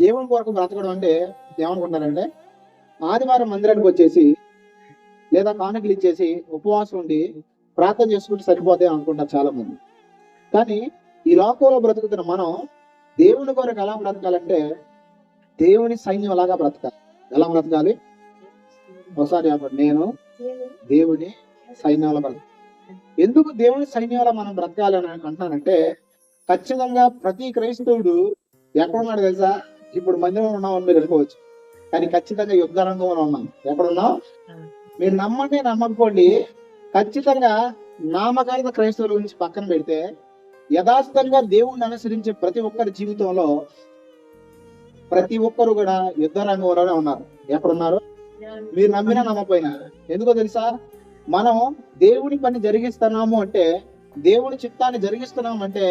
దేవుని కొరకు బ్రతకడం అంటే ఏమనుకుంటారంటే ఆదివారం మందిరానికి వచ్చేసి లేదా కానుకలు ఇచ్చేసి ఉపవాసం ఉండి ప్రార్థన చేసుకుంటే సరిపోతే అనుకుంటారు చాలా మంది. కానీ ఈ లోకంలో బ్రతుకుతున్న మనం దేవుని కొరకు ఎలా బ్రతకాలంటే దేవుని సైన్యం అలాగా బ్రతకాలి. ఎలా బ్రతకాలి? ఒకసారి చెప్పండి. నేను దేవుని సైన్యంలో బ్రతకాలి. ఎందుకు దేవుని సైన్యంలో మనం బ్రతకాలి అని అంటున్నానంటే ఖచ్చితంగా ప్రతి క్రైస్తవుడు ఎక్కడున్నాడు తెలుసా? ఇప్పుడు మందిరంలో ఉన్నామని మీరు అనుకోవచ్చు, కానీ ఖచ్చితంగా యుద్ధ రంగంలో ఉన్నాం. ఎక్కడున్నాం? మీరు నమ్మండి నమ్మకపోండి, ఖచ్చితంగా నామకార్థ క్రైస్తవుల గురించి పక్కన పెడితే యథార్థంగా దేవుణ్ణి అనుసరించే ప్రతి ఒక్కరి జీవితంలో ప్రతి ఒక్కరు కూడా యుద్ధ రంగంలోనే ఉన్నారు. ఎక్కడున్నారు? మీరు నమ్మినా నమ్మకపోయినా. ఎందుకో తెలుసా? మనం దేవుని పని జరిగిస్తున్నాము అంటే, దేవుని చిత్తాన్ని జరిగిస్తున్నాము అంటే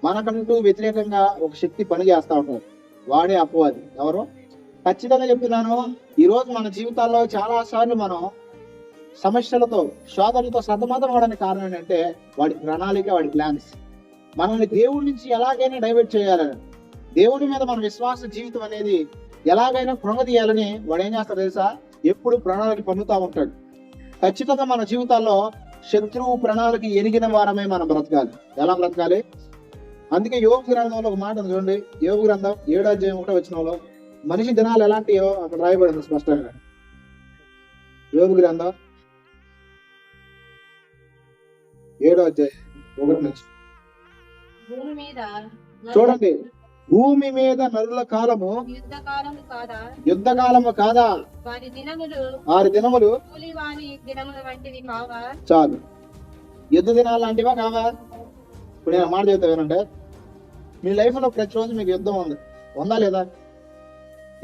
మనకంటూ వ్యతిరేకంగా ఒక శక్తి పని చేస్తా ఉంటారు. వాడే అపవాది. ఎవరు? ఖచ్చితంగా చెప్తున్నాను, ఈ రోజు మన జీవితాల్లో చాలా సార్లు మనం సమస్యలతో శోధనలతో సతమతం అవడానికి కారణం ఏంటంటే వాడి ప్రణాళిక, వాడి ప్లాన్స్. మనల్ని దేవుడి నుంచి ఎలాగైనా డైవర్ట్ చేయాలని, దేవుడి మీద మన విశ్వాస జీవితం అనేది ఎలాగైనా కృంగదీయాలని వాడు ఏం చేస్తాడు తెలుసా? ఎప్పుడు ప్రణాళిక పన్నుతా ఉంటాడు. ఖచ్చితంగా మన జీవితాల్లో శత్రువు ప్రణాళిక ఎరిగిన వారమే మనం బ్రతకాలి. ఎలా బ్రతకాలి? అందుకే యోగ గ్రంథంలో ఒక మాట ఉంది చూడండి. యోగ గ్రంథం 7వ అధ్యాయం 1వ వచనంలో మనిషి దినాలు ఎలాంటివో అక్కడ రాయబడింది స్పష్టంగా. యోగ గ్రంథం 7వ అధ్యాయం 1 నుంచి చూడండి. భూమి మీద నరుల కాలము యుద్ధ కాలము కాదా? వారి దినములు చాలు. యుద్ధ దినాలు లాంటివా కావా? ఇప్పుడు నేను మాట చెప్తా వినంటే, మీ లైఫ్ లో ప్రతిరోజు మీకు యుద్ధం ఉందా లేదా?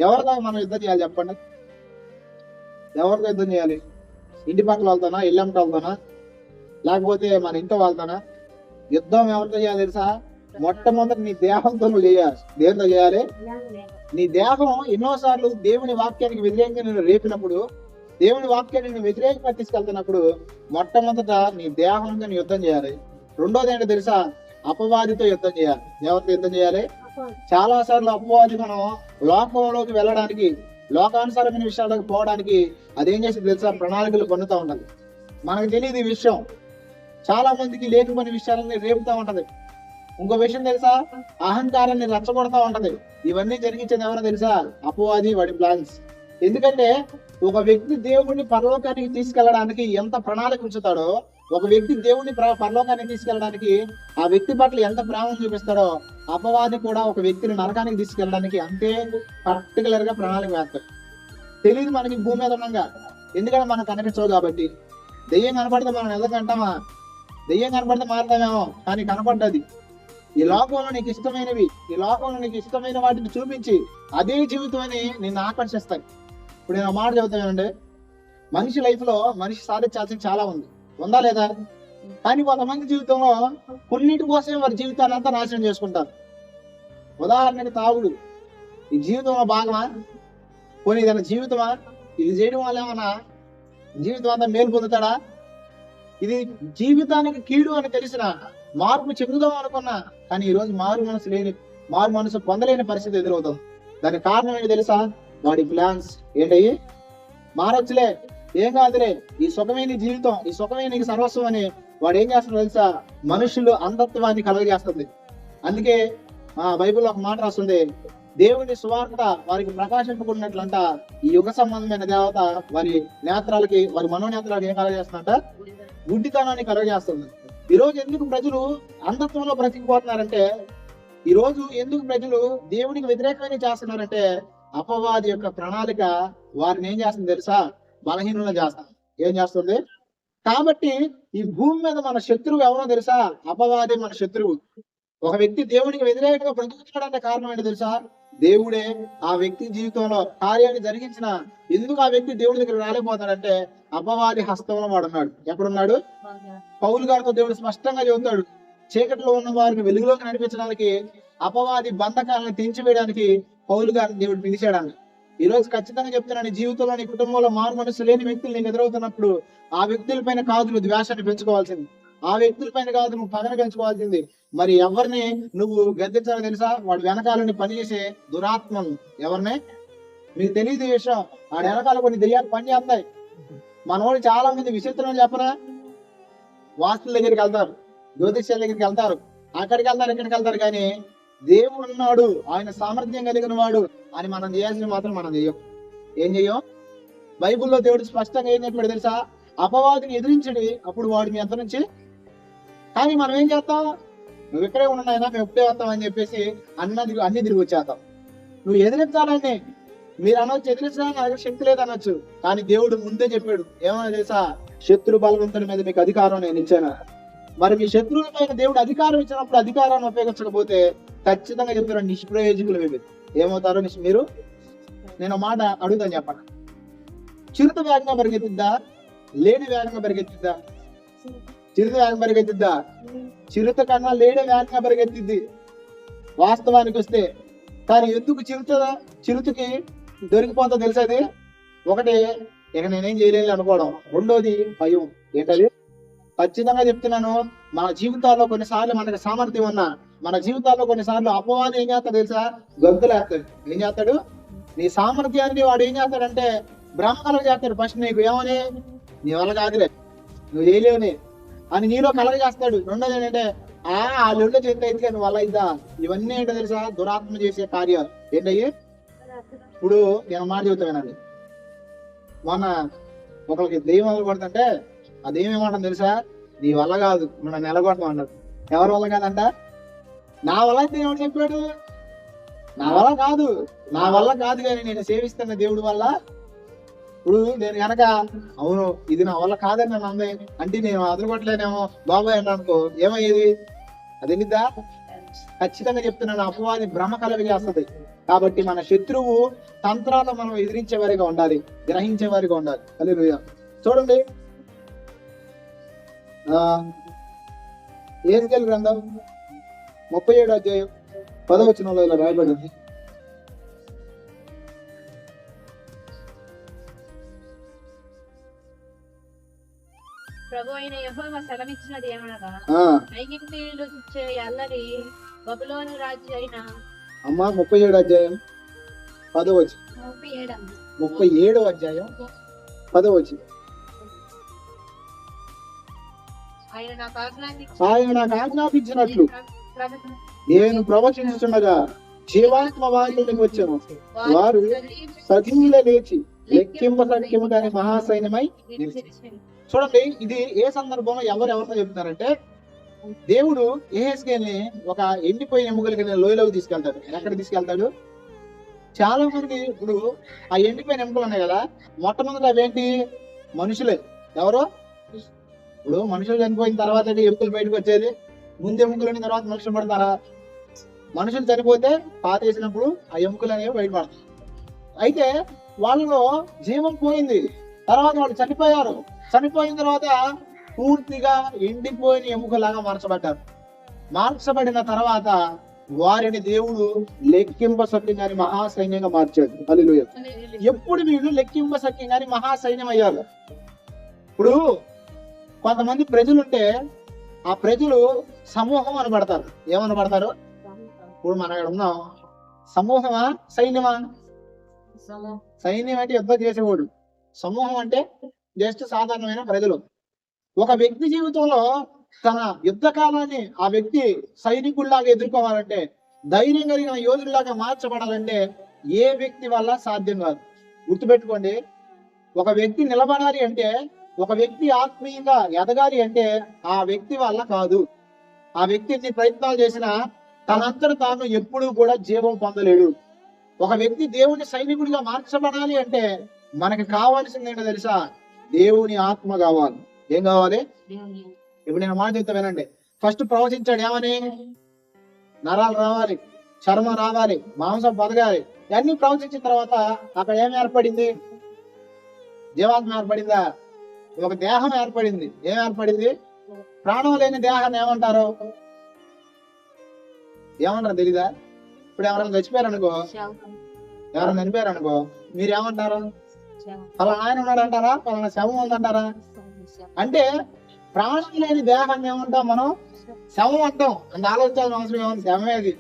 ఎవరితో మనం యుద్ధం చేయాలి చెప్పండి? ఎవరితో యుద్ధం చేయాలి? ఇంటి పక్కల వాళ్ళతోనా, ఇల్లెంట వాళ్ళతోనా, లేకపోతే మన ఇంట్లో వాళ్ళతోనా? యుద్ధం ఎవరితో చేయాలి తెలుసా? మొట్టమొదటి నీ దేహంతో నువ్వు చేయాలి. దేంతో చేయాలి? నీ దేహం ఎన్నోసార్లు దేవుని వాక్యానికి వ్యతిరేకంగా నేను రేపినప్పుడు, దేవుని వాక్యాన్ని నేను వ్యతిరేకంగా తీసుకెళ్తున్నప్పుడు మొట్టమొదట నీ దేహంతో నీ యుద్ధం చేయాలి. రెండోది ఏంటో తెలుసా? అపవాదితో యుద్ధం చేయాలి. ఎవరితో యుద్ధం చేయాలి? చాలా సార్లు అపవాది మనం లోకంలోకి వెళ్ళడానికి, లోకానుసారమైన విషయాలకు పోవడానికి అదేం చేసి తెలుసా? ప్రణాళికలు పన్నుతూ ఉంటది. మనకు తెలియదు ఈ విషయం. చాలా మందికి లేకపోయిన విషయాలని రేపుతా ఉంటది. ఇంకో విషయం తెలుసా? అహంకారాన్ని రెచ్చగొడతా ఉంటది. ఇవన్నీ జరిగించేది ఎవరో తెలుసా? అపవాది, వాడి ప్లాన్స్. ఎందుకంటే ఒక వ్యక్తి దేవుడిని పరలోకానికి తీసుకెళ్లడానికి ఎంత ప్రణాళిక ఉంచుతాడో, ఒక వ్యక్తి దేవుడిని పరలోకానికి తీసుకెళ్ళడానికి ఆ వ్యక్తి పట్ల ఎంత ప్రేమ చూపిస్తాడో, అపవాది కూడా ఒక వ్యక్తిని నరకానికి తీసుకెళ్ళడానికి అంతే పర్టికులర్ గా ప్రణాళిక వేస్తాడు. తెలియదు మనకి భూమి మీద ఉన్నాగా, ఎందుకంటే మనకు కనిపించవు కాబట్టి. దెయ్యం కనపడితే మనం ఎదగంటామా? దెయ్యం కనపడితే మారుతామేమో, కానీ కనపడ్డది. ఈ లోకంలో నీకు ఇష్టమైనవి, ఈ లోకంలో నీకు ఇష్టమైన వాటిని చూపించి అదే జీవితం అని నిన్ను ఆకర్షిస్తాయి. ఇప్పుడు నేను మాట చెబుతానంటే, మనిషి లైఫ్ లో మనిషి సాధించాల్సింది చాలా ఉందా లేదా? కానీ కొంతమంది జీవితంలో కొన్నిటి కోసమే వారి జీవితాన్ని అంతా నాశనం చేసుకుంటారు. ఉదాహరణకి తాగుడు. ఈ జీవితంలో భాగమా? పోనీ ఇదన్నా జీవితమా? ఇది చేయడం వల్ల ఏమన్నా జీవితం అంతా మేలు పొందుతాడా? ఇది జీవితానికి కీడు అని తెలిసిన, మార్పు చెందుదాం అనుకున్నా, కానీ ఈ రోజు మారు మనసు పొందలేని పరిస్థితి ఎదురవుతుంది. దానికి కారణం ఏంటి తెలుసా? వాడి ప్లాన్స్. ఏంటయ్యి? మారొచ్చులే, ఏం కాదులే, ఈ సుఖమే నీ జీవితం, ఈ సుఖమే నీకు సర్వస్వం అని వాడు ఏం చేస్తాడు తెలుసా? మనుషులు అంధత్వాన్ని కలగజేస్తుంది. అందుకే బైబిల్లో ఒక మాట రాస్తుంది, దేవుని సువార్త వారికి ప్రకాశింపకున్నట్లంట ఈ యుగ సంబంధమైన దేవత వారి నేత్రాలకి, వారి మనోనేత్రాలకి ఏం కలగజేస్తుందంట? గుడ్డితనాన్ని కలగజేస్తుంది. ఈ రోజు ఎందుకు ప్రజలు అంధత్వంలో బ్రతికిపోతున్నారంటే, ఈ రోజు ఎందుకు ప్రజలు దేవునికి వ్యతిరేకంగా చేస్తున్నారంటే, అపవాది యొక్క ప్రణాళిక వారిని ఏం చేస్తుంది తెలుసా? బలహీనంగా చేస్తాం. ఏం చేస్తుంది? కాబట్టి ఈ భూమి మీద మన శత్రువు ఎవరో తెలుసా? అపవాది మన శత్రువు. ఒక వ్యక్తి దేవునికి వ్యతిరేకంగా బ్రతుకుతున్నాడంటే కారణం ఏంటో తెలుసా? దేవుడే ఆ వ్యక్తి జీవితంలో కార్యాన్ని జరిగించిన, ఎందుకు ఆ వ్యక్తి దేవుడి దగ్గర రాలేకపోతాడంటే అపవాది హస్తంలో వాడున్నాడు. ఎక్కడున్నాడు? పౌలు గారితో దేవుడు స్పష్టంగా చెబుతాడు, చీకటిలో ఉన్న వారిని వెలుగులోకి నడిపించడానికి, అపవాది బంధకాలను తెంచివేయడానికి పౌలు గారిని దేవుడు పిలిచాడు. ఈ రోజు ఖచ్చితంగా చెప్తున్నాను, జీవితంలో నీ కుటుంబంలో మారు మనసు లేని వ్యక్తులు నీకు ఎదురవుతున్నప్పుడు ఆ వ్యక్తుల పైన కాదు నువ్వు ద్వేషాన్ని పెంచుకోవాల్సింది. ఆ వ్యక్తుల పైన కాదు నువ్వు పగన పెంచుకోవాల్సింది. మరి ఎవరిని నువ్వు గద్దించాలో తెలుసా? వాడు వెనకాలని పనిచేసే దురాత్మను. ఎవరిని? మీకు తెలియదు ఈ విషయం. వాడి వెనకాల కొన్ని దెయ్యాలు పని చేస్తాయి. మనోడు చాలా మంది విచిత్రం చెప్పరా, వాస్తుల దగ్గరికి వెళ్తారు, జ్యోతిష్యాల దగ్గరికి వెళ్తారు, అక్కడికి వెళ్తారు, ఇక్కడికి వెళ్తారు, కానీ దేవుడు ఉన్నాడు, ఆయన సామర్థ్యం కలిగిన వాడు అని మనం చేయాల్సింది మాత్రం మనం చెయ్యం. ఏం చెయ్యం? బైబిల్లో దేవుడు స్పష్టంగా ఏం చెప్పాడు తెలుసా? అపవాదిని ఎదిరించడి, అప్పుడు వాడు మీ అంత నుంచి. కానీ మనం ఏం చేస్తాం? నువ్వు ఇక్కడే ఉన్నాయినా, మేము ఎప్పుడే వస్తాం అని చెప్పేసి అన్ని తిరిగి వచ్చేస్తాం. నువ్వు ఎదిరించాలని మీరు అనొచ్చు, ఎదిరించడానికి నాకు శక్తి లేదనొచ్చు, కానీ దేవుడు ముందే చెప్పాడు. ఏమన్నా తెలుసా? శత్రు బలవంతుడి మీద మీకు అధికారం నేను ఇచ్చాను. మరి మీ శత్రువుల పైన దేవుడు అధికారం ఇచ్చినప్పుడు అధికారాన్ని ఉపయోగించకపోతే ఖచ్చితంగా చెప్తారు నిష్ప్రయోజకులు ఏమవుతారో మీరు. నేను మాట అడుగుతాను, చెప్పండి. చిరుత వేగంగా పరిగెత్తిద్దా? లేడి వేగంగా పరిగెత్తిద్దా? చిరుత వేగం పరిగెత్తిద్దా? చిరుత కన్నా లేడి వేగంగా పరిగెత్తిద్ది వాస్తవానికి వస్తే. కానీ ఎందుకు చిరుతకి దొరికిపోతా తెలుసా? అది ఒకటి, ఇక నేనేం చేయలేను అనుకోవడం. రెండోది భయం. ఏంటది? ఖచ్చితంగా చెప్తున్నాను, మన జీవితాల్లో కొన్నిసార్లు మనకి సామర్థ్యం ఉన్నా, మన జీవితాల్లో కొన్నిసార్లు అపవాదం ఏం చేస్తాడు తెలుసా? గొంతులేస్తాడు. ఏం చేస్తాడు? నీ సామర్థ్యాన్ని వాడు ఏం చేస్తాడంటే భ్రమ చేస్తాడు. ఫస్ట్ నీకు ఏమని, నీ వల్ల కాదులే, నువ్వు చేయలేవుని అని నీలో చేస్తాడు. రెండోది ఏంటంటే వాళ్ళు చేస్తే అయితే నువ్వు వల్ల ఇద్దా. ఇవన్నీ ఏంటో తెలుసా? దురాత్మ చేసే కార్యాలు. ఏంటయ్యి? ఇప్పుడు నేను మాట చెబుతానండి. మొన్న ఒకరికి దెయ్యం వల్ల కొడుతుంటే ఆ దెయ్యం ఏమంటాను తెలుసా? నీ వల్ల కాదు, నువ్వు నిలగొడతాం అన్నాడు. ఎవరి వల్ల కాదంట? నా వల్ల అయితే ఏమని చెప్పాడు? నా వల్ల కాదు, నా వల్ల కాదు, కానీ నేను సేవిస్తున్న దేవుడి వల్ల. ఇప్పుడు నేను కనుక అవును ఇది నా వల్ల కాదని నన్ను అందే అంటే నేను అదరగొట్టలేనేమో బాబాయ్ అన్నా అనుకో, ఏమయ్యేది? అదేనిద్దా? ఖచ్చితంగా చెప్తున్నాను, అపవాది భ్రమ కలగజేస్తుంది. కాబట్టి మన శత్రువు తంత్రాలు మనం ఎదిరించే వారిగా ఉండాలి, గ్రహించే వారిగా ఉండాలి. హల్లెలూయా. చూడండి, యెహెజ్కేలు గ్రంథం 37వ అధ్యాయం 10వ వచనంలో ఇలా రాయబడింది. ప్రభు అయిన యెహోవా సెలవిచ్చినది ఏమనగా, ఐగుప్తీయులు ఇచ్చే అల్లరి బబులోను రాజు అయిన 37వ అధ్యాయం 10వ వచనం. 37వ అధ్యాయం 10వ వచనం. ఆయన నాకు ఆజ్ఞాపించినట్లు నేను ప్రవచించుచుండగా జీవాత్మ వారిలోకి వచ్చాను. వారు సజీవుల లేచి లెక్కింప కాని మహాసైన్యమై నిలిచారు. చూడండి, ఇది ఏ సందర్భంలో ఎవరెవరితో చెప్తున్నారంటే, దేవుడు యెహెజ్కేలుని ఒక ఎండిపోయిన ఎముకలకి లోయలోకి తీసుకెళ్తాడు. ఎక్కడ తీసుకెళ్తాడు? చాలా మంది ఇప్పుడు ఆ ఎండిపోయిన ఎముకలు ఉన్నాయి కదా, మొట్టమొదటి అవేంటి? మనుషులే. ఎవరు? ఇప్పుడు మనుషులు చనిపోయిన తర్వాత ఎముకలు బయటకు వచ్చేది. ముందు ఎముకలు అయిన తర్వాత మనుషులు పడతారా? మనుషులు చనిపోతే పాతేసినప్పుడు ఆ ఎముకలు అనేవి బయటపడతాయి. అయితే వాళ్ళలో జీవం పోయింది, తర్వాత వాళ్ళు చనిపోయారు. చనిపోయిన తర్వాత పూర్తిగా ఎండిపోయిన ఎముకలాగా మార్చబడ్డారు. మార్చబడిన తర్వాత వారిని దేవుడు లెక్కింపశక్యంగాని మహాసైన్యంగా మార్చాడు. హల్లెలూయా. ఎప్పుడు వీళ్ళు లెక్కింపశక్యంగాని మహాసైన్యం అయ్యారు? ఇప్పుడు కొంతమంది ప్రజలుంటే ఆ ప్రజలు సమూహం అనబడతారు. ఏమనబడతారు? ఇప్పుడు మనం ఇక్కడ ఉన్నాం, సమూహమా సైన్యమా? సైన్యం అంటే యుద్ధం చేసేవాడు, సమూహం అంటే జస్ట్ సాధారణమైన ప్రజలు. ఒక వ్యక్తి జీవితంలో తన యుద్ధ కాలాన్ని ఆ వ్యక్తి సైనికుల్లాగా ఎదుర్కోవాలంటే, ధైర్యం కలిగిన యోధుల్లాగా మార్చబడాలంటే ఏ వ్యక్తి వల్ల సాధ్యం కాదు. గుర్తుపెట్టుకోండి, ఒక వ్యక్తి నిలబడాలి అంటే, ఒక వ్యక్తి ఆత్మీయంగా ఎదగాలి అంటే ఆ వ్యక్తి వల్ల కాదు. ఆ వ్యక్తి ఎన్ని ప్రయత్నాలు చేసినా తనంతట తాను ఎప్పుడూ కూడా జీవం పొందలేడు. ఒక వ్యక్తి దేవుని సైనికుడిగా మార్చబడాలి అంటే మనకి కావాల్సింది ఏంటో తెలుసా? దేవుని ఆత్మ కావాలి. ఏం కావాలి? ఇప్పుడు నేను మాట చెప్తా వినండి. ఫస్ట్ ప్రవచించాడు ఏమని? నరాలు రావాలి, చర్మం రావాలి, మాంసం బతకాలి. ఇవన్నీ ప్రవచించిన తర్వాత అక్కడ ఏం ఏర్పడింది? జీవాత్మ ఏర్పడిందా? ఒక దేహం ఏర్పడింది. ఏం ఏర్పడింది? ప్రాణం లేని దేహాన్ని ఏమంటారు? ఏమంటారు తెలీదా? ఇప్పుడు ఎవరైనా చచ్చిపోయారనుకో, ఎవరైనా చనిపోయారనుకో, మీరు ఏమంటారు? పలానా ఆయన ఉన్నాడు అంటారా? పలానా శవం ఉందంటారా? అంటే ప్రాణం లేని దేహాన్ని ఏమంటాం మనం? శవం అంటాం. అంత ఆలోచించాల్సిన అవసరం ఏమన్నా? శవమే అది.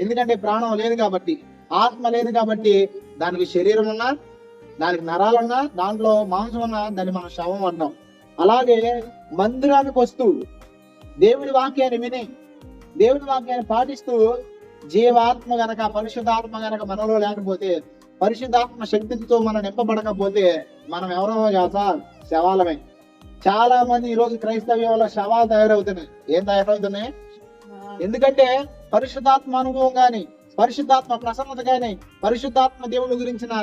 ఎందుకంటే ప్రాణం లేదు కాబట్టి, ఆత్మ లేదు కాబట్టి. దానికి శరీరం ఉన్నా, దానికి నరాలున్నా, దాంట్లో మాంసం ఉన్నా దాన్ని మనం శవం అంటాం. అలాగే మందిరానికి వస్తూ దేవుడి వాక్యాన్ని విని, దేవుడి వాక్యాన్ని పాటిస్తూ, జీవాత్మ గనక, పరిశుద్ధాత్మ గనక మనలో లేకపోతే, పరిశుద్ధాత్మ శక్తితో మనం నింపబడకపోతే మనం ఎవరో చేస్తా? శవాలమే. చాలా మంది ఈ రోజు క్రైస్తవ్యంలో శవాలు తయారవుతున్నాయి. ఏం తయారవుతున్నాయి? ఎందుకంటే పరిశుద్ధాత్మ అనుభవం గాని, పరిశుద్ధాత్మ ప్రసన్నత గాని, పరిశుద్ధాత్మ దేవుడి గురించిన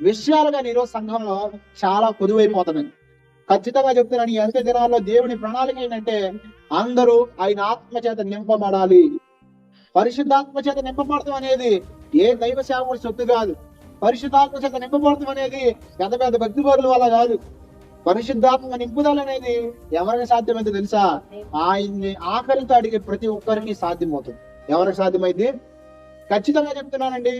విషయాలు గాని ఈరోజు సంఘంలో చాలా పొదువైపోతున్నాయి. ఖచ్చితంగా చెప్తున్నాను, ఈ అంత్య దినాల్లో దేవుని ప్రణాళిక ఏంటంటే అందరూ ఆయన ఆత్మ చేత నింపబడాలి. పరిశుద్ధాత్మ చేత నింపబడటం అనేది ఏ దైవ సేవకుడి సొత్తు కాదు. పరిశుద్ధాత్మ చేత నింపబడటం అనేది పెద్ద పెద్ద భక్తి పరుల వల్ల కాదు. పరిశుద్ధాత్మ నింపుదల అనేది ఎవరికి సాధ్యమైందో తెలుసా? ఆయన్ని ఆఖరితో అడిగే ప్రతి ఒక్కరికి సాధ్యమవుతుంది. ఎవరికి సాధ్యమైంది? ఖచ్చితంగా చెప్తున్నానండి,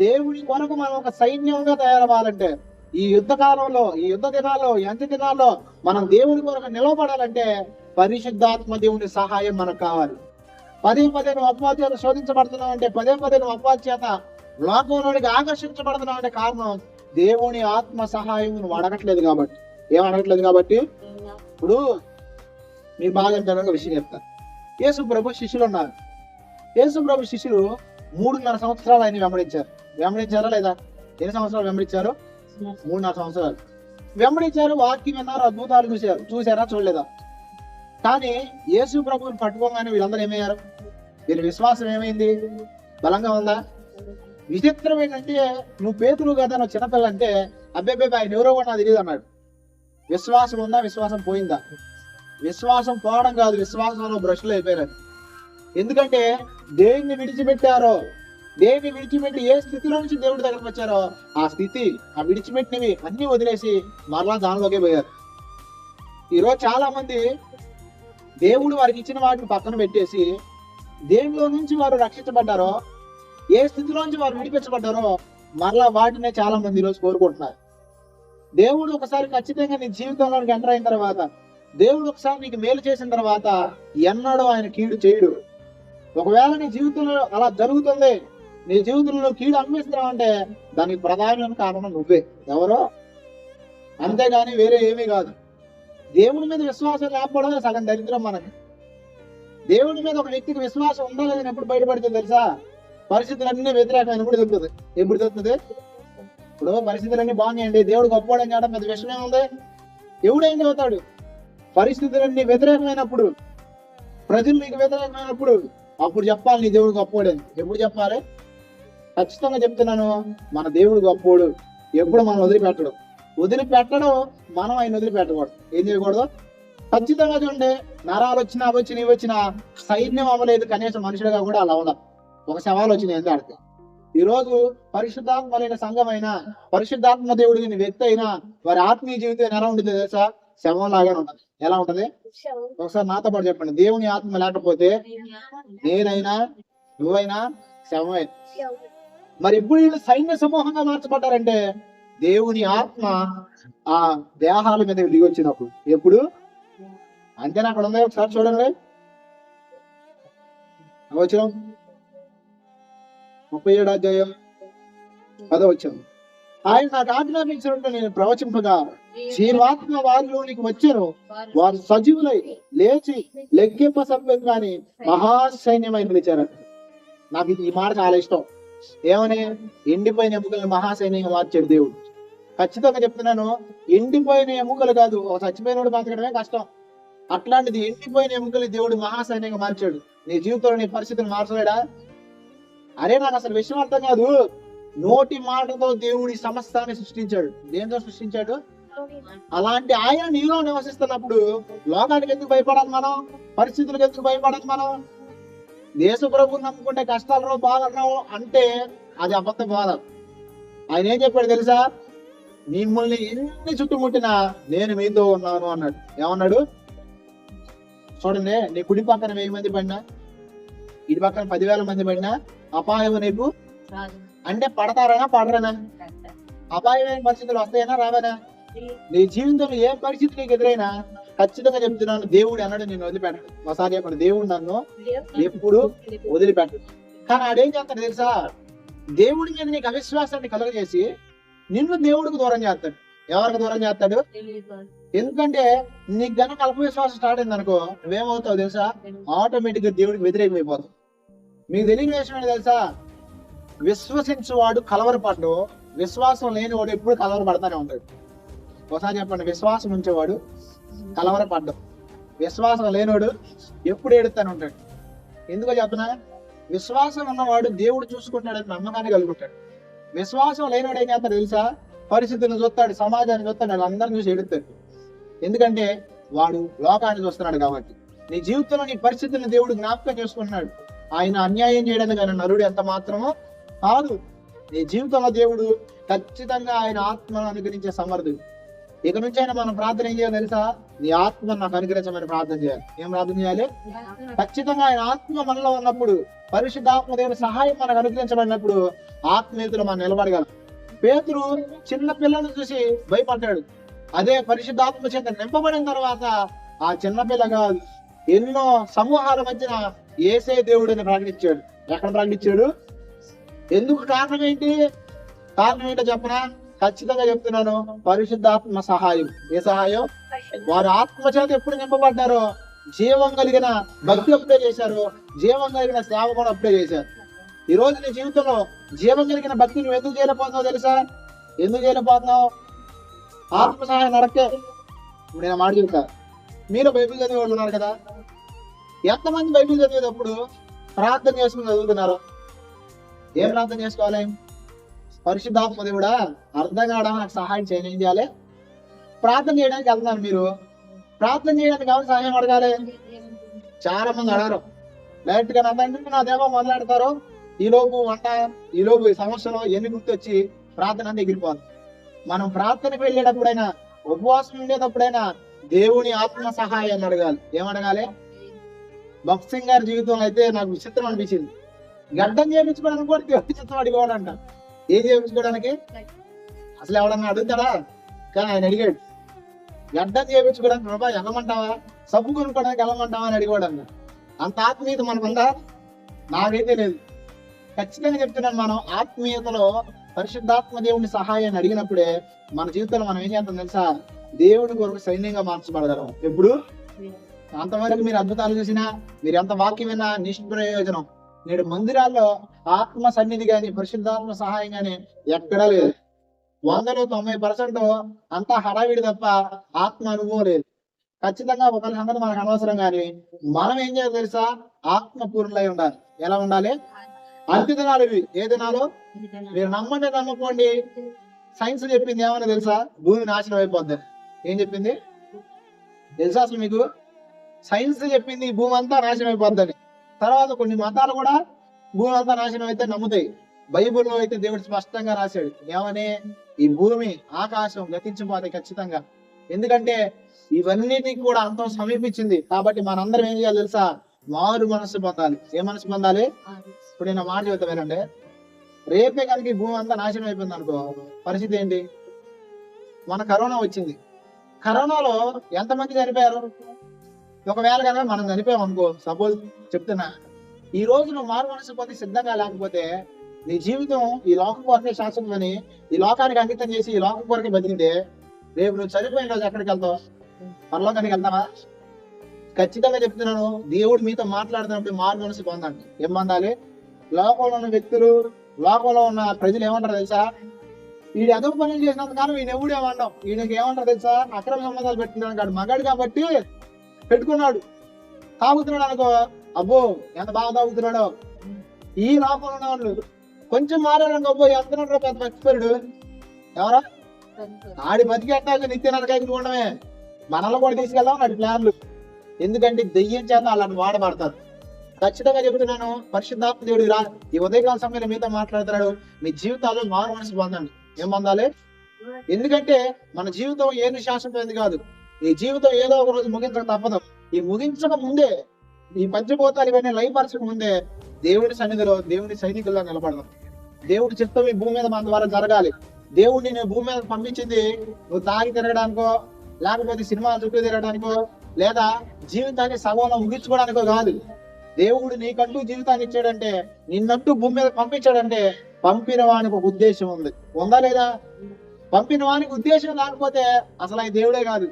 దేవుని కొరకు మనం ఒక సైన్యంగా తయారవ్వాలంటే, ఈ యుద్ధ కాలంలో, ఈ యుద్ధ దినాల్లో, ఈ అంత్య దినాల్లో మనం దేవుని కొరకు నిలవబడాలంటే పరిశుద్ధాత్మ దేవుని సహాయం మనకు కావాలి. పదే పదే నువ్వు అపవాది చేత శోధించబడుతున్నావు అంటే, పదే పదే నువ్వు అపవాది చేత లోకంలోనికి ఆకర్షించబడుతున్నావు అంటే కారణం దేవుని ఆత్మ సహాయం నువ్వు అడగట్లేదు కాబట్టి. ఏం అడగట్లేదు కాబట్టి. ఇప్పుడు మీకు బాగా ఒక విషయం చెప్తాను. యేసు ప్రభు శిష్యులు ఉన్నారు. యేసు ప్రభు శిష్యులు 3.5 సంవత్సరాలు ఆయన వెంబడించారు. వెంబడించారా లేదా? ఎన్ని సంవత్సరాలు వెంబడించారు? 3.5 సంవత్సరాలు వెంబడించారు. వాక్యం విన్నారు, అద్భుతాలు చూసారా? చూడలేదా? కానీ యేసు ప్రభువుని పట్టుకోగానే వీళ్ళందరూ ఏమయ్యారు? వీళ్ళ విశ్వాసం ఏమైంది? బలంగా ఉందా? విచిత్రం ఏంటంటే, నువ్వు పేతురు కదా, నువ్వు చిన్నపిల్ల అంటే, అబ్బాయి ఆయన ఎవరో కూడా నాకు తెలియదు అన్నాడు. విశ్వాసం ఉందా? విశ్వాసం పోయిందా? విశ్వాసం పోవడం కాదు, విశ్వాసంలో బ్రష్లు అయిపోయారు. ఎందుకంటే దేన్ని విడిచిపెట్టారో, దేన్ని విడిచిపెట్టి ఏ స్థితిలో నుంచి దేవుడి దగ్గరకు వచ్చారో ఆ స్థితి, ఆ విడిచిపెట్టినవి అన్ని వదిలేసి మరలా దానిలోకే పోయారు. ఈరోజు చాలా మంది దేవుడు వారికి ఇచ్చిన వాటిని పక్కన పెట్టేసి, దేనిలో నుంచి వారు రక్షించబడ్డారో, ఏ స్థితిలోంచి వారు విడిపించబడ్డారో మరలా వాటినే చాలా మంది ఈరోజు కోరుకుంటున్నారు. దేవుడు ఒకసారి ఖచ్చితంగా నీ జీవితంలోకి ఎంటర్ అయిన తర్వాత, దేవుడు ఒకసారి నీకు మేలు చేసిన తర్వాత ఎన్నడూ ఆయన కీడు చేయడు. ఒకవేళ నీ జీవితంలో అలా జరుగుతుంది, నీ జీవితంలో కీడు అనిపిస్తున్నావు అంటే దానికి ప్రధానమైన కారణం నువ్వే. ఎవరో? అంతేగాని వేరే ఏమీ కాదు. దేవుడి మీద విశ్వాసం లేకపోవడం సగం దరిద్రం మనకి. దేవుడి మీద ఒక వ్యక్తికి విశ్వాసం ఉందా లేదని ఎప్పుడు బయటపడుతుంది తెలుసా? పరిస్థితులన్నీ వ్యతిరేకమైనప్పుడు దొరుకుతుంది. ఎప్పుడు దొరుకుతుంది? ఇప్పుడు పరిస్థితులన్నీ బాగున్నాయండి, దేవుడు గొప్పవాడని చేయడం పెద్ద విషయమే ఉంది. ఎవడేం చదువుతాడు? పరిస్థితులన్నీ వ్యతిరేకమైనప్పుడు, ప్రజలు నీకు వ్యతిరేకమైనప్పుడు అప్పుడు చెప్పాలి నీ దేవుడు గొప్పవాడని. ఎప్పుడు చెప్పాలి? ఖచ్చితంగా చెప్తున్నాను, మన దేవుడు గొప్పవాడు. ఎప్పుడు మనం వదిలిపెట్టడం మనం ఆయన వదిలిపెట్టకూడదు. ఏం చేయకూడదు? ఖచ్చితంగా చూడండి, నరాలు వచ్చినా నీవు వచ్చినా సైన్యం అవ్వలేదు, కనీసం మనుషులుగా కూడా అలా ఉండాలి. ఒక సవాలు వచ్చినాయి ఎంత ఆడితే. ఈ రోజు పరిశుద్ధాత్మైన సంఘమైనా, పరిశుద్ధాత్మ దేవుడిని వ్యక్తి అయినా వారి ఆత్మీయ జీవితం ఎలా ఉంటుంది తెలుసా? శవం లాగానే ఉంటుంది. ఎలా ఉంటది? ఒకసారి నాతో పాటు చెప్పండి. దేవుని ఆత్మ లేకపోతే నేనైనా నువ్వైనా శవమే. మరి ఇప్పుడు వీళ్ళు సైన్య సమూహంగా మార్చబడ్డారంటే దేవుని ఆత్మ ఆ దేహాల మీద దిగి వచ్చినప్పుడు. ఎప్పుడు? అంతేనా? అక్కడ ఉంది, ఒకసారి చూడండి. వచ్చిన 37వ అధ్యాయం 10వ వచనం. ఆయన నాకు ఆజ్ఞాపించినట్టు నేను ప్రవచింపగా జీవాత్మ వారిలోనికి వచ్చాను, వారు సజీవులై లేచి లెక్కింప సభ్యులు కానీ మహాసైన్యమై నిలిచారట. నాకు ఈ మాట చాలా ఇష్టం. ఏమని? ఎండిపోయిన ఎముకలను మహాసైన్యంగా మార్చాడు దేవుడు. ఖచ్చితంగా చెప్తున్నాను, ఎండిపోయిన ఎముకలు కాదు, ఒక చచ్చిపోయినోడు బతకడమే కష్టం. అట్లాంటిది ఎండిపోయిన ఎముకలు దేవుడు మహాసైన్యంగా మార్చాడు. నీ జీవితంలో నీ పరిస్థితిని మార్చలేడా? అరే, నాకు అసలు విషయం అర్థం కాదు. నోటి మాటతో దేవుడి సమస్తాన్ని సృష్టించాడు. దేంతో సృష్టించాడు? అలాంటి ఆయన నీలో నివసిస్తున్నప్పుడు లోకానికి ఎందుకు భయపడాలి మనం? పరిస్థితులకు ఎందుకు భయపడాలి మనం? దేశ ప్రభువుని నమ్ముకుంటే కష్టాలు రావు, బాధలు రావు అంటే అది అబద్ధ బాధ. ఆయన ఏం చెప్పాడు తెలుసా? మిమ్మల్ని ఎన్ని చుట్టుముట్టినా నేను మీతో ఉన్నాను అన్నాడు. ఏమన్నాడు? చూడండి, నీ కుడి పక్కన 1000 మంది పడినా, ఇటు పక్కన 10,000 మంది పడినా అపాయం నీకు అంటే పడతారనా పడరనా? అపాయమైన పరిస్థితులు వస్తాయనా రావనా? నీ జీవితంలో ఏ పరిస్థితి నీకు ఎదురైనా ఖచ్చితంగా చెప్తున్నాను, దేవుడు అన్నాడు నేను వదిలిపెట్టడు. ఒకసారి చెప్పండి, దేవుడు నన్ను ఎప్పుడు వదిలిపెట్టడు. కానీ ఆడేం చేస్తాడు తెలుసా, దేవుడి మీద నీకు అవిశ్వాసాన్ని కలుగజేసి నిన్ను దేవుడికి దూరం చేస్తాడు. ఎవరికి దూరం చేస్తాడు? ఎందుకంటే నీకు గనక అల్పవిశ్వాసం స్టార్ట్ అయింది అనుకో, నువ్వేమవుతావు తెలుసా, ఆటోమేటిక్ గా దేవుడికి వ్యతిరేకమైపోతావు. మీకు తెలియని విషయం ఏంటి తెలుసా, విశ్వసించువాడు కలవరపడ్డు, విశ్వాసం లేనివాడు ఎప్పుడు కలవరపడతానే ఉంటాడు. ఒకసారి చెప్పండి, విశ్వాసం ఉంచేవాడు కలవరపడ్డు, విశ్వాసం లేనివాడు ఎప్పుడు ఏడుతానే ఉంటాడు. ఎందుకో చెప్పనా, విశ్వాసం ఉన్నవాడు దేవుడు చూసుకుంటాడని నమ్మకాన్ని కలుగుతాడు. విశ్వాసం లేనివాడు ఏం చేస్తాడు తెలుసా, పరిస్థితులను చూస్తాడు, సమాజాన్ని చూస్తాడు, వాళ్ళందరినీ చూసి ఎడుతాడు. ఎందుకంటే వాడు లోకాన్ని చూస్తున్నాడు కాబట్టి. నీ జీవితంలో నీ పరిస్థితులను దేవుడు జ్ఞాపకం చేసుకుంటున్నాడు. ఆయన అన్యాయం చేయడానికి ఆయన నరుడు ఎంత మాత్రమో కాదు. నీ జీవితంలో దేవుడు ఖచ్చితంగా ఆయన ఆత్మను అనుగ్రహించే సమర్థుడు. ఇక నుంచి అయినా మనం ప్రార్థన ఏం చేయాలి తెలుసా, నీ ఆత్మను నాకు అనుగ్రహించమని ప్రార్థన చేయాలి. ఏం ప్రార్థన చేయాలి? ఖచ్చితంగా ఆయన ఆత్మ మనలో ఉన్నప్పుడు, పరిశుద్ధాత్మ దేవుని సహాయం మనకు అనుగ్రహించబడినప్పుడు ఆత్మీయతలో మనం నిలబడగలం. పేతురు చిన్న పిల్లలను చూసి భయపడ్డాడు. అదే పరిశుద్ధాత్మ చేత నింపబడిన తర్వాత ఆ చిన్న పిల్లగా ఎన్నో సమూహాల మధ్యన యేసే దేవుడిని ప్రకటించాడు. ఎక్కడ ప్రకటించాడు? ఎందుకు? కారణం ఏంటి? కారణం ఏంటో చెప్పనా? ఖచ్చితంగా చెప్తున్నాను, పరిశుద్ధాత్మ సహాయం. ఏ సహాయం? వారు ఆత్మ చేత ఎప్పుడు నింపబడ్డారో జీవం కలిగిన భక్తి అప్పుడే చేశారు, జీవం కలిగిన సేవ కూడా అప్పుడే చేశారు. ఈ రోజు నీ జీవితంలో జీవం కలిగిన భక్తి నువ్వు ఎందుకు చేయలేకపోతున్నావు తెలుసా? ఎందుకు చేయలేకపోతున్నావు? ఆత్మ సహాయం నడకే. ఇప్పుడు నేను మాట చెప్తా, మీరు బైబిల్ చదివే వాళ్ళు ఉన్నారు కదా, ఎంతమంది బైబిల్ చదివేటప్పుడు ప్రార్థన చేసుకుని చదువుతున్నారు? ఏం ప్రార్థన చేసుకోవాలి? పరిశుద్ధాత్మ దేవుడా అర్థం కావడం నాకు సహాయం చేయని, ఏం చేయాలి? ప్రార్థన చేయడానికి వెళ్తున్నారు. మీరు ప్రార్థన చేయడానికి ఎవరు సహాయం అడగాలి? చాలా మంది అడగరు. డైరెక్ట్ గా నా దేవ మొదలెడతారు, ఈలోపు వంట, ఈలోపు ఈ సమస్యలో ఎన్ని గుర్తొచ్చి ప్రార్థన అంతా ఎగిరిపోదు. మనం ప్రార్థనకు వెళ్ళేటప్పుడైనా, ఉపవాసం ఉండేటప్పుడైనా దేవుని ఆత్మ సహాయాన్ని అడగాలి. ఏమడగాలి? భక్త్ సింగ్ గారి జీవితంలో అయితే నాకు విచిత్రం అనిపించింది. గడ్డం చేయించుకోవడానికి కూడా దేవుడి చిత్రం అడిగేవాడంట. ఏం చేయించుకోవడానికి? అసలు ఎవడన్నా అడుగుతాడా? కానీ ఆయన అడిగాడు, గడ్డం చేయించుకోవడానికి ప్రభా వెళ్ళమంటావా, సబ్బు కొనుక్కోవడానికి వెళ్ళమంటావా అని అడిగేవాడు. అంత ఆత్మీయత మనకుందా? నాకైతే లేదు. ఖచ్చితంగా చెప్తున్నాను, మనం ఆత్మీయతలో పరిశుద్ధాత్మ దేవుని సహాయాన్ని అడిగినప్పుడే మన జీవితంలో మనం ఏం చేస్తాం తెలుసా, దేవుడి కొరకు సైన్యంగా మార్చబడగలం. ఎప్పుడు? అంతవరకు మీరు అద్భుతాలు చూసినా, మీరు ఎంత వాక్యం విన్నా నిష్ప్రయోజనం. నేడు మందిరాల్లో ఆత్మ సన్నిధి గాని పరిశుద్ధాత్మ సహాయం గాని ఎక్కడా లేదు. 100-90% అంతా హడావిడి తప్ప ఆత్మ అనుభవం లేదు. ఖచ్చితంగా ఒకరి సంగతి మనకు అనవసరం, కానీ మనం ఏం చేయాలి తెలుసా, ఆత్మ పూర్ణులై ఉండాలి. ఎలా ఉండాలి? అంత్య దినాలు ఇవి. ఏ దినాలు? మీరు నమ్మండి నమ్మకోండి, సైన్స్ చెప్పింది ఏమన్నా తెలుసా, భూమి నాశనం అయిపోద్ది. ఏం చెప్పింది తెలుసా అసలు మీకు? సైన్స్ చెప్పింది భూమి అంతా నాశనం అయిపోద్దని. తర్వాత కొన్ని మతాలు కూడా భూమి అంతా నాశనం అయితే నమ్ముతాయి. బైబిల్లో అయితే దేవుడు స్పష్టంగా రాశాడు, ఏమని? ఈ భూమి ఆకాశం గతించిపోతాయి ఖచ్చితంగా. ఎందుకంటే ఇవన్నిటికి కూడా అంతం సమీపించింది. కాబట్టి మనందరం ఏం చేయాలి తెలుసా, మారు మనసు పొందాలి. ఏ మనసు పొందాలి? ఇప్పుడు నేను మాట చెబుతా వినండి. రేపే కనుక ఈ భూమి అంతా నాశనం అయిపోయింది అనుకో, పరిస్థితి ఏంటి? మన కరోనా వచ్చింది. కరోనాలో ఎంతమంది చనిపోయారు? ఒకవేళ కనుక మనం చనిపోయాం అనుకో, సపోజ్ చెప్తున్నా, ఈ రోజు నువ్వు మారు మనసు పొంది సిద్ధంగా లేకపోతే నీ జీవితం ఈ లోకం కొరకే శాశ్వతమని ఈ లోకానికి అంకితం చేసి ఈ లోకం కొరకే బతికితే రేపు నువ్వు చనిపోయిన రోజు ఎక్కడికి వెళ్తావు? పరలోకానికి వెళ్తావా? ఖచ్చితంగా చెప్తున్నాను, దేవుడు మీతో మాట్లాడుతున్నప్పుడు మారు మనసు పొందండి. ఏం పొందాలి? లోకంలో ఉన్న వ్యక్తులు, లోకంలో ఉన్న ప్రజలు ఏమంటారు తెలుసా, వీడు ఎదో పనులు చేసినంత కాలం ఈయన ఎవడు ఏమంటాం, ఈయనకి ఏమంటారు తెలుసా, అక్రమ సంబంధాలు పెట్టుకున్నాడు, మగాడు కాబట్టి పెట్టుకున్నాడు. తాగుతున్నాడు అనుకో, అబ్బో ఎంత బాగా తాగుతున్నాడో. ఈ లోకంలో ఉన్న వాళ్ళు కొంచెం మారారనుకో, అబ్బో ఎంత పెద్ద మర్చిపోయాడు. ఎవరా? ఆడి బతికేటాక నిత్య నరకాయకు ఉండమే. మనలో కూడా తీసుకెళ్దాం నాటి ప్లాన్లు. ఎందుకంటే దెయ్యం చేత వాళ్ళని వాడబడతారు. ఖచ్చితంగా చెబుతున్నాను, పరిశుద్ధాత్మ దేవుడు ఈ ఉదయకాల సమయంలో మీతో మాట్లాడుతున్నాడు. మీ జీవితాల్లో మారు మనసు పొందండి. ఏం పొందాలి? ఎందుకంటే మన జీవితం ఏది శాశ్వతమైనది కాదు. ఈ జీవితం ఏదో ఒక రోజు ముగించక తప్పదు. ఈ ముగించక ముందే, ఈ పంచభూతాలు ఇవన్నీ లయపరచక ముందే దేవుడి సన్నిధిలో దేవుడి సైనికుల్లో నిలబడదాం. దేవుడి చిత్తం ఈ భూమి మీద మన ద్వారా జరగాలి. దేవుడిని నేను భూమి మీద పంపించింది నువ్వు తాగి తిరగడానికో, లేకపోతే సినిమా చుట్టూ తిరగడానికో, లేదా జీవితాన్ని సగంలో ముగించుకోవడానికో కాదు. దేవుడు నీకంటూ జీవితాన్ని ఇచ్చాడంటే, నిన్నంటూ భూమి మీద పంపించాడంటే పంపిన వానికి ఒక ఉద్దేశం ఉంది. ఉందా లేదా? పంపిన వానికి ఉద్దేశం లేకపోతే అసలు ఆయన దేవుడే కాదు.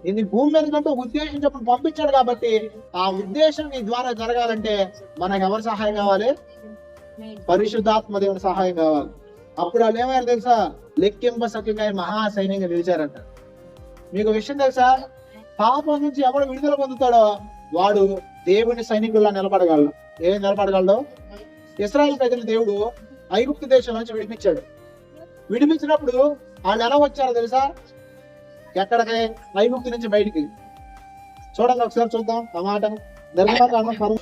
నిన్ను భూమి మీద కంటూ ఉద్దేశం చెప్పి పంపించాడు కాబట్టి ఆ ఉద్దేశం నీ ద్వారా జరగాలంటే మనకు ఎవరి సహాయం కావాలి? పరిశుద్ధాత్మ దేవుని సహాయం కావాలి. అప్పుడు వాళ్ళు ఏమైనా తెలుసా? లెక్కింప సఖ్యంగా మహా సైన్యంగా నిలిచారంట. మీకు విషయం తెలుసా? పాపం నుంచి ఎవడు విడుదల పొందుతాడో వాడు దేవుని సైనికుల్లా నిలబడగలడు. ఏం నిలబడగలడు? ఇశ్రాయేలు ప్రజలు దేవుడు ఐగుప్తు దేశం నుంచి విడిపించాడు. విడిపించినప్పుడు వాళ్ళు ఎలా వచ్చారో తెలుసా? ఎక్కడికి? ఐగుప్తు నుంచి బయటికి. చూడండి ఒకసారి చూద్దాం ఆ మాట. నిర్గమకాండం.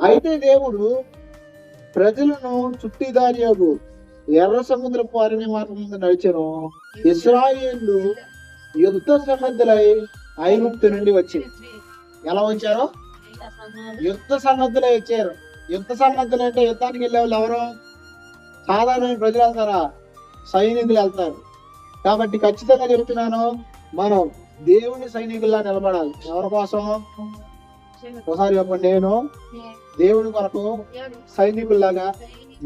అయితే దేవుడు ప్రజలను చుట్టిదారియగు ఎర్ర సముద్ర పారిని మార్గం నడిచెను. ఇశ్రాయేలు యుద్ధ సన్నద్ధులై ఐగుప్తు నుండి వచ్చింది. ఎలా వచ్చారో? యుద్ధ సన్నద్ధులై వచ్చారు. యుద్ధ సన్నద్ధులు అంటే యుద్ధానికి వెళ్ళే వాళ్ళు ఎవరు? సాధారణ ప్రజలు వెళ్తారా? సైనికులు వెళ్తారు. కాబట్టి ఖచ్చితంగా చెప్తున్నాను, మనం దేవుని సైనికుల్లా నిలబడాలి. ఎవరి కోసం? ఒకసారి చెప్పండి. నేను దేవుని కొరకు సైనికుల్లాగా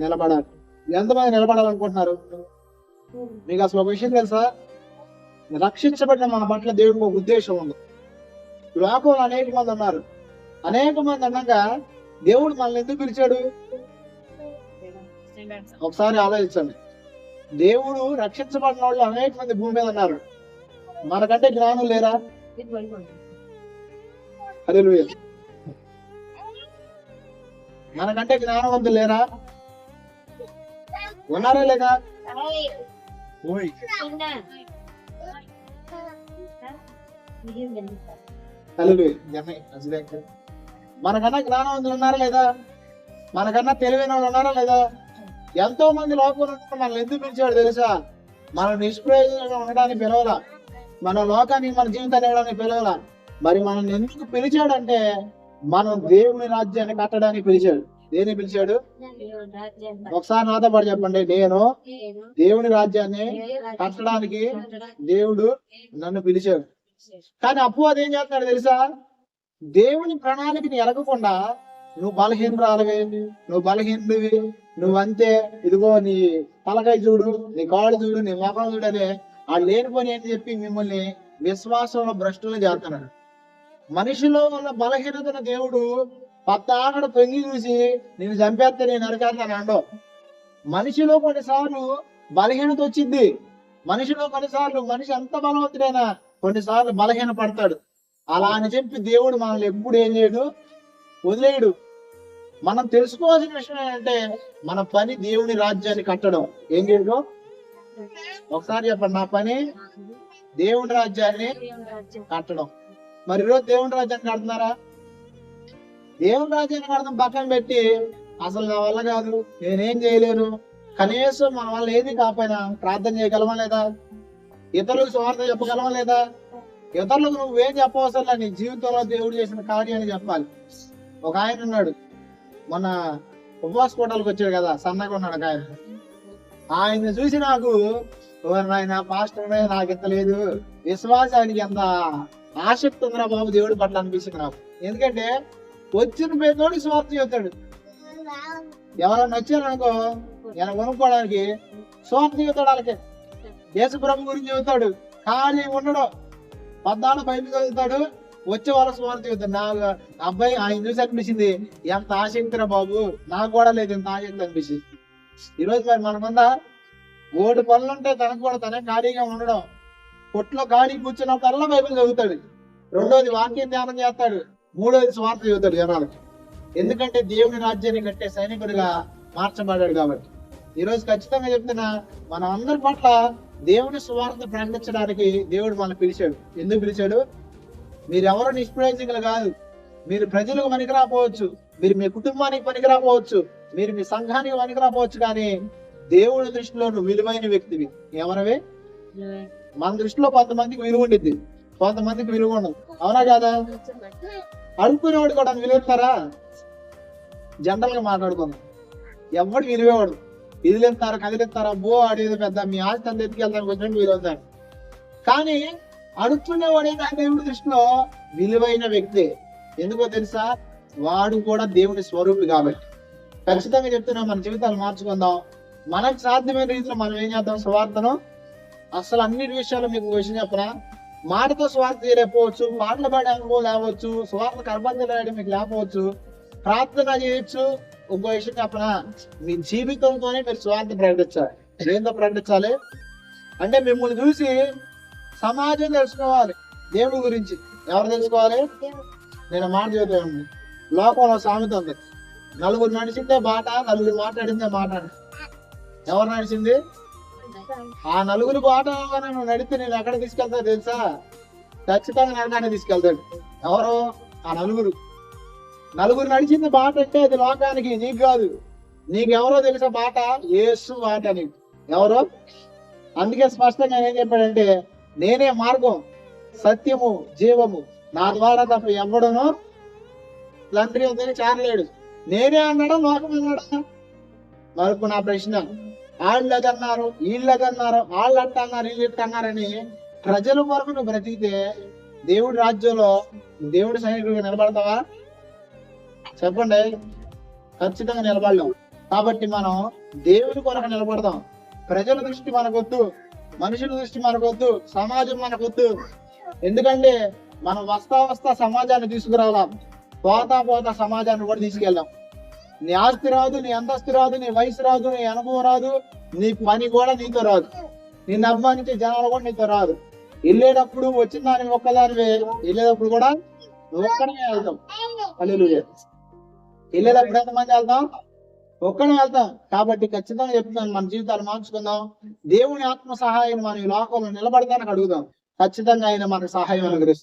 నిలబడాలి. ఎంతమంది నిలబడాలనుకుంటున్నారు? మీకు అసలు ఒక విషయం తెలుసా? రక్షించబడిన మన పట్ల దేవుడికి ఒక ఉద్దేశం ఉంది. లోకంలో అనేక మంది ఉన్నారు. అనేక మంది అన్నాక దేవుడు మనల్ని ఎందుకు పిలిచాడు? ఒకసారి ఆలోచించండి. దేవుడు రక్షించబడిన వాళ్ళు అనేక మంది భూమి మీద ఉన్నారు. మనకంటే జ్ఞానం లేరా? హల్లెలూయా. మనకంటే జ్ఞానవంతులు లేరా? ఉన్నారా లేక? మనకన్నా జ్ఞానవంతులు ఉన్నారా లేదా? మనకన్నా తెలివైన వాళ్ళు ఉన్నారా లేదా? ఎంతో మంది లోకంలో మనల్ని ఎందుకు పిలిచాడు తెలుసా? మనం నిష్ప్రయోజనంగా ఉండడానికి పిలవాలా, మన లోకానికి మన జీవితాన్ని ఇవ్వడానికి పిలవాలా. మరి మనల్ని ఎందుకు పిలిచాడంటే మనం దేవుని రాజ్యాన్ని కట్టడానికి పిలిచాడు. దేని పిలిచాడు? ఒకసారి నాతో పాటు చెప్పండి. నేను దేవుని రాజ్యాన్ని కట్టడానికి దేవుడు నన్ను పిలిచాడు. కానీ అపవాది ఏం చేస్తాడు తెలుసా? దేవుని ప్రణాళికని ఎరగకుండా నువ్వు బలహీనురాలివి, నువ్వు బలహీనుడివి, నువ్వంతే, ఇదిగో నీ తలకాయ చూడు, నీ కాళ్ళు చూడు, నీ మొఖం చూడు అని ఆ లేనిపోని అని చెప్పి మిమ్మల్ని విశ్వాసంలో భ్రష్టులు చేస్తున్నాడు. మనిషిలో ఉన్న బలహీనతను దేవుడు పద్దాకడ తొంగి చూసి నేను చంపేస్తే నేను నరకేస్తాను అండో. మనిషిలో కొన్నిసార్లు బలహీనత వచ్చింది. మనిషిలో కొన్నిసార్లు మనిషి ఎంత బలవంతుడైనా కొన్నిసార్లు బలహీన పడతాడు. అలా అని చెప్పి దేవుడు మనల్ని ఎప్పుడు ఏం చేయడు? వదిలేయడు. మనం తెలుసుకోవాల్సిన విషయం ఏంటంటే మన పని దేవుని రాజ్యాన్ని కట్టడం. ఏం చేయడం? ఒకసారి చెప్పండి. నా పని దేవుని రాజ్యాన్ని కట్టడం. మరి ఈరోజు దేవుని రాజ్యాన్ని కడుతున్నారా? దేవుని రాజ్యాన్ని కడతాం పక్కన పెట్టి అసలు నా వల్ల కాదు, నేనేం చేయలేను, కనీసం మన వల్ల ఏది కాకపోయినా ప్రార్థన చేయగలమా లేదా? ఇతరులకు స్వార్థ చెప్పగలమా లేదా? ఇతరులకు నువ్వేం చెప్పవసరం, నీ జీవితంలో దేవుడు చేసిన కార్యాన్ని చెప్పాలి. ఒక ఆయన ఉన్నాడు, మొన్న ఉపవాస కోటాలకు వచ్చాడు కదా, సన్నగా ఉన్నాడు ఒక ఆయన. ఆయన్ని చూసి నాకు ఆయన పాస్టర్ నాకు ఇంత లేదు, విశ్వాసానికి ఎంత ఆసక్తి ఉందిరా బాబు దేవుడి పట్ల అనిపిస్తుంది నాకు. ఎందుకంటే వచ్చిన పేదోడు స్వార్థం చెబుతాడు. ఎవరన్నా వచ్చారనుకో ఆయన కొనుక్కోవడానికి స్వార్థం చెబుతాడు. వాళ్ళకి యేసు ప్రభు గురించి చెబుతాడు, ఖాళీ ఉండడు, పద్దాలు బయట చదువుతాడు, వచ్చే వాళ్ళ స్వార్థం చెబుతాడు. నాకు అబ్బాయి ఆయన చూసి అనిపించింది, ఎంత ఆసక్తిరా బాబు, నాకు కూడా లేదు ఎంత ఆసక్తి అనిపించింది. ఈరోజు మరి మనకుందా? ఓడి పనులుంటే తనకు కూడా తనే ఖాళీగా ఉండడం. కొట్లో ఖాళీ కూర్చున్నప్పుడల్లా బైబిల్ చదువుతాడు. రెండోది వాక్యం ధ్యానం చేస్తాడు. మూడోది స్వార్థ చదువుతాడు జనాలకి. ఎందుకంటే దేవుని రాజ్యాన్ని కట్టే సైనికుడిగా మార్చబడ్డాడు కాబట్టి. ఈరోజు ఖచ్చితంగా చెప్తున్నా, మన అందరి పట్ల దేవుని స్వార్థ ప్రకటించడానికి దేవుడు మనల్ని పిలిచాడు. ఎందుకు పిలిచాడు? మీరెవరో నిష్ప్రయోజకులు కాదు. మీరు ప్రజలకు పనికిరాపోవచ్చు, మీరు మీ కుటుంబానికి పనికిరాపోవచ్చు, మీరు మీ సంఘానికి పనికిరాపోవచ్చు, కానీ దేవుడి దృష్టిలో నువ్వు విలువైన వ్యక్తివి. ఎవరవే? మన దృష్టిలో కొంతమందికి విలువ ఉండిద్ది, కొంతమందికి విలువ ఉండదు. అవునా కాదా? అడుక్కునేవాడు కూడా విలువ ఇస్తారా? జనరల్ గా మాట్లాడుకుందాం. ఎవడు విలువేవాడు ఇదిలేస్తారు కదిలిస్తారు, అబ్బో అడిగేది పెద్ద మీ ఆస్తి అంత ఎత్తుకెళ్తానికి వచ్చినట్టు వీలు అవుతారు. కానీ అడుక్కునేవాడే నా దేవుడి దృష్టిలో విలువైన వ్యక్తి. ఎందుకో తెలుసా? వాడు కూడా దేవుని స్వరూపి కాబట్టి. ఖచ్చితంగా చెప్తున్నా, మన జీవితాలు మార్చుకుందాం. మనకు సాధ్యమైన రీతిలో మనం ఏం చేద్దాం? సువార్తను అసలు అన్ని విషయాలు మీకు విషయం చెప్పనా, మాటతో స్వార్థ చేయలేకపోవచ్చు, పాటలు పాడే అనుభవం లేవచ్చు, స్వార్థ కర్బంధం రాయడం మీకు లేకపోవచ్చు, ప్రార్థన చేయొచ్చు. ఇంకో విషయం చెప్పనా, మీ జీవితంతోనే మీరు స్వార్థ ప్రకటించాలి. ఏందో ప్రకటించాలి అంటే మిమ్మల్ని చూసి సమాజం తెలుసుకోవాలి దేవుడి గురించి. ఎవరు తెలుసుకోవాలి? నేను మాట చెబుతాను, లోకంలో సామెత ఉంది, నలుగురు నడిచిందే బాట, నలుగురు మాట్లాడిందే మాట. ఎవరు నడిచింది? ఆ నలుగురు బాట నువ్వు నడితే నేను ఎక్కడ తీసుకెళ్తా తెలుసా? ఖచ్చితంగా నరకాన్ని తీసుకెళ్తాడు. ఎవరు? ఆ నలుగురు. నలుగురు నడిచింది బాట అంటే అది లోకానికి, నీకు కాదు. నీకెవరో తెలుసా బాట? యేసు బాట. నీకు ఎవరో? అందుకే స్పష్టంగా ఏం చెప్పాడంటే, నేనే మార్గం, సత్యము, జీవము, నా ద్వారా తప్ప ఎవడనో తండ్రి వద్దని చేరలేడు. నేనే అన్నాడా, లోకం అన్నాడా? మరొక నా ప్రశ్న, వాళ్ళు అదన్నారు, వీళ్ళు అదన్నారు, వాళ్ళు అట్ట అన్నారు, వీళ్ళు ఇట్ట అన్నారని ప్రజల కొరకు నువ్వు బ్రతికితే దేవుడి రాజ్యంలో దేవుడి సైనికుడిగా నిలబడతావా? చెప్పండి. ఖచ్చితంగా నిలబడలేం. కాబట్టి మనం దేవుడి కొరకు నిలబడదాం. ప్రజల దృష్టి మనకొద్దు, మనుషుల దృష్టి మనకొద్దు, సమాజం మనకొద్దు. ఎందుకంటే మనం వస్తా సమాజాన్ని తీసుకురావాలా, పోతా సమాజాన్ని కూడా తీసుకెళ్దాం. నీ ఆస్తి రాదు, నీ అంతస్తు రాదు, నీ వయసు రాదు, నీ అనుభవం రాదు, నీ పని కూడా నీతో రాదు, నిన్ను అభిమానించే జనాలు కూడా నీతో రాదు. వెళ్ళేటప్పుడు వచ్చిన దానికి ఒక్కదానివే, వెళ్ళేటప్పుడు కూడా ఒక్కడమే వెళ్తాం. హల్లెలూయా. వెళ్ళేటప్పుడు ఎంతమంది వెళ్తాం? ఒక్కడే వెళ్తాం. కాబట్టి ఖచ్చితంగా చెప్తున్నాను, మన జీవితాలు మార్చుకుందాం. దేవుని ఆత్మ సహాయం మనం ఈ లోకంలో నిలబడతానికి అడుగుదాం. ఖచ్చితంగా ఆయన మనకు సహాయం అనుగ్రహిస్తాం.